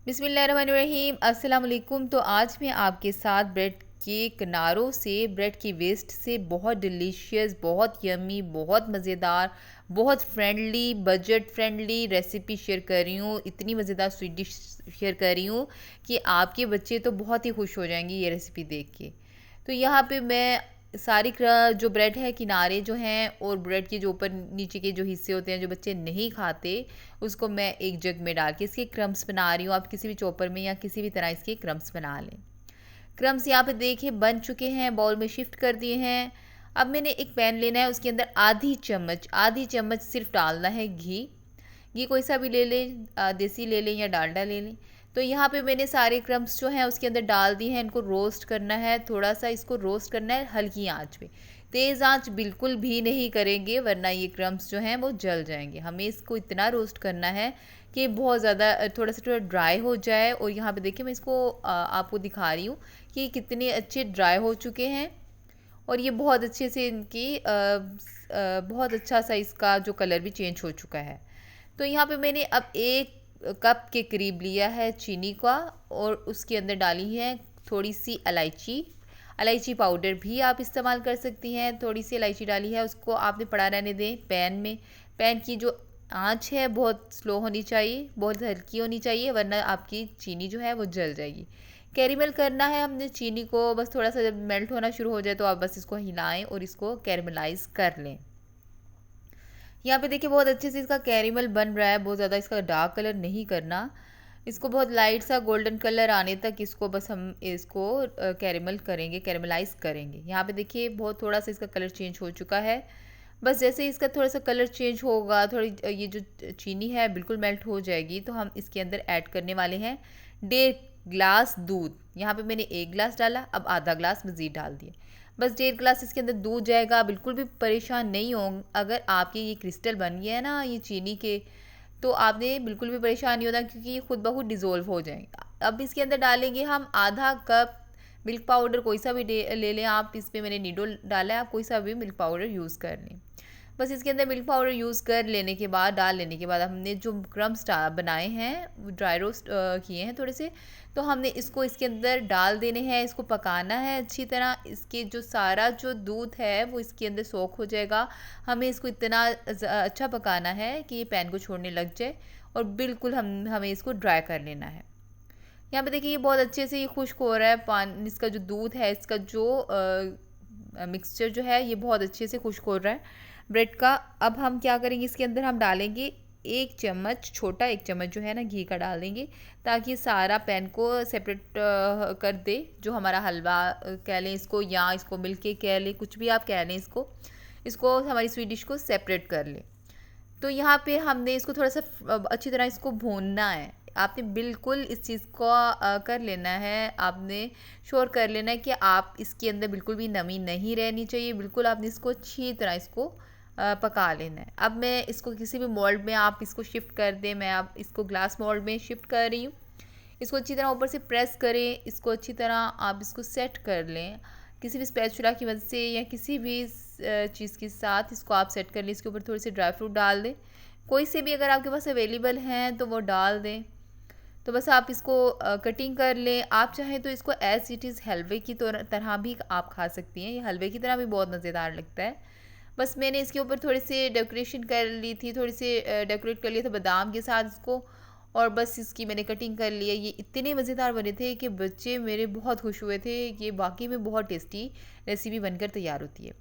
बिस्मिल्लाहिर्रहमानिर्रहीम अस्सलाम वालेकुम। तो आज मैं आपके साथ ब्रेड के किनारों से, ब्रेड की वेस्ट से बहुत डिलीशियस, बहुत यमी, बहुत मज़ेदार, बहुत friendly, budget friendly recipe share कर रही हूँ। इतनी मज़ेदार स्वीट डिश शेयर कर रही हूँ कि आपके बच्चे तो बहुत ही खुश हो जाएंगे ये रेसिपी देख के। तो यहाँ पे मैं सारी जो ब्रेड है किनारे जो हैं और ब्रेड के जो ऊपर नीचे के जो हिस्से होते हैं जो बच्चे नहीं खाते, उसको मैं एक जग में डाल के इसके क्रम्स बना रही हूँ। आप किसी भी चॉपर में या किसी भी तरह इसके क्रम्स बना लें। क्रम्स यहाँ पे देखिए बन चुके हैं, बाउल में शिफ्ट कर दिए हैं। अब मैंने एक पैन लेना है, उसके अंदर आधी चम्मच सिर्फ डालना है घी। घी कोई सा भी ले लें, देसी ले लें या डालडा ले लें। तो यहाँ पे मैंने सारे क्रम्स जो हैं उसके अंदर डाल दिए हैं। इनको रोस्ट करना है, थोड़ा सा इसको रोस्ट करना है हल्की आंच पे। तेज़ आंच बिल्कुल भी नहीं करेंगे वरना ये क्रम्स जो हैं वो जल जाएंगे। हमें इसको इतना रोस्ट करना है कि बहुत ज़्यादा थोड़ा ड्राई हो जाए। और यहाँ पे देखिए मैं इसको आपको दिखा रही हूँ कि कितने अच्छे ड्राई हो चुके हैं और ये बहुत अच्छे से इनकी बहुत अच्छा सा इसका जो कलर भी चेंज हो चुका है। तो यहाँ पे मैंने अब 1 कप के करीब लिया है चीनी का और उसके अंदर डाली है थोड़ी सी इलायची पाउडर भी आप इस्तेमाल कर सकती हैं। थोड़ी सी इलायची डाली है, उसको आपने पड़ा रहने दें पैन में। पैन की जो आंच है बहुत स्लो होनी चाहिए, बहुत हल्की होनी चाहिए वरना आपकी चीनी जो है वो जल जाएगी। कैरेमल करना है हमने चीनी को, बस थोड़ा सा जब मेल्ट होना शुरू हो जाए तो आप बस इसको हिलाएं और इसको कैरेमलाइज कर लें। यहाँ पे देखिए बहुत अच्छे से इसका कैरेमल बन रहा है, बहुत ज़्यादा इसका डार्क कलर नहीं करना। इसको बहुत लाइट सा गोल्डन कलर आने तक इसको बस हम इसको कैरेमल करेंगे, कैरेमलाइज करेंगे। यहाँ पे देखिए बहुत थोड़ा सा इसका कलर चेंज हो चुका है। बस जैसे ही इसका थोड़ा सा कलर चेंज होगा, थोड़ी ये जो चीनी है बिल्कुल मेल्ट हो जाएगी, तो हम इसके अंदर ऐड करने वाले हैं 1.5 ग्लास दूध। यहाँ पे मैंने 1 ग्लास डाला, अब आधा ग्लास मज़ीद डाल दिए। बस 1.5 ग्लास इसके अंदर दूध जाएगा। बिल्कुल भी परेशान नहीं हो, अगर आपके ये क्रिस्टल बन गया है ना ये चीनी के, तो आपने बिल्कुल भी परेशान नहीं होना क्योंकि ये खुद ब खुद डिज़ोल्व हो जाएंगे। अब इसके अंदर डालेंगे हम आधा कप मिल्क पाउडर, कोई सा भी ले लें आप। इस पर मैंने नीडो डाला है, आप कोई सा भी मिल्क पाउडर यूज़ कर लें। बस इसके अंदर मिल्क पाउडर यूज़ कर लेने के बाद, डाल लेने के बाद हमने जो क्रम्स बनाए हैं, ड्राई रोस्ट किए हैं थोड़े से, तो हमने इसको इसके अंदर डाल देने हैं। इसको पकाना है अच्छी तरह। इसके जो सारा जो दूध है वो इसके अंदर सोख हो जाएगा। हमें इसको इतना अच्छा पकाना है कि ये पैन को छोड़ने लग जाए और बिल्कुल हमें इसको ड्राई कर लेना है। यहाँ पे देखिए ये बहुत अच्छे से ये खुश्क हो रहा है। पानी इसका जो दूध है, इसका जो मिक्सचर जो है ये बहुत अच्छे से खुश्क हो रहा है ब्रेड का। अब हम क्या करेंगे, इसके अंदर हम डालेंगे 1 चम्मच, छोटा 1 चम्मच जो है ना घी का डाल देंगे ताकि सारा पैन को सेपरेट कर दे। जो हमारा हलवा कह लें इसको या इसको मिलके कह लें, कुछ भी आप कह लें, इसको हमारी स्वीट डिश को सेपरेट कर लें। तो यहाँ पे हमने इसको थोड़ा सा अच्छी तरह इसको भूनना है। आपने बिल्कुल इस चीज़ को कर लेना है, आपने श्योर कर लेना है कि आप इसके अंदर बिल्कुल भी नमी नहीं रहनी चाहिए। बिल्कुल आपने इसको अच्छी तरह इसको पका लेना है। अब मैं इसको किसी भी मोल्ड में आप इसको शिफ्ट कर दें, मैं आप इसको ग्लास मोल्ड में शिफ्ट कर रही हूँ। इसको अच्छी तरह ऊपर से प्रेस करें, इसको अच्छी तरह आप इसको सेट कर लें किसी भी स्पैचुला की मदद से या किसी भी चीज़ के साथ इसको आप सेट कर लें। इसके ऊपर थोड़ी सी ड्राई फ्रूट डाल दें, कोई से भी अगर आपके पास अवेलेबल हैं तो वो डाल दें। तो बस आप इसको कटिंग कर लें। आप चाहें तो इसको एज इट इज़ हलवे की तरह भी आप खा सकती हैं, ये हलवे की तरह भी बहुत मज़ेदार लगता है। बस मैंने इसके ऊपर थोड़ी सी डेकोरेशन कर ली थी, थोड़ी सी डेकोरेट कर लिया था बादाम के साथ इसको, और बस इसकी मैंने कटिंग कर लिया। ये इतने मज़ेदार बने थे कि बच्चे मेरे बहुत खुश हुए थे। ये वाकई में बहुत टेस्टी रेसिपी बनकर तैयार होती है।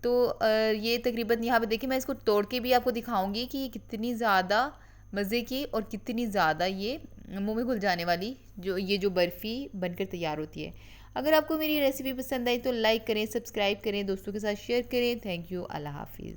तो ये तकरीबन यहाँ पे देखिए मैं इसको तोड़ के भी आपको दिखाऊंगी कि ये कितनी ज़्यादा मज़े की और कितनी ज़्यादा ये मुंह में घुल जाने वाली जो बर्फ़ी बनकर तैयार होती है। अगर आपको मेरी रेसिपी पसंद आई तो लाइक करें, सब्सक्राइब करें, दोस्तों के साथ शेयर करें। थैंक यू, अल्लाह हाफिज़।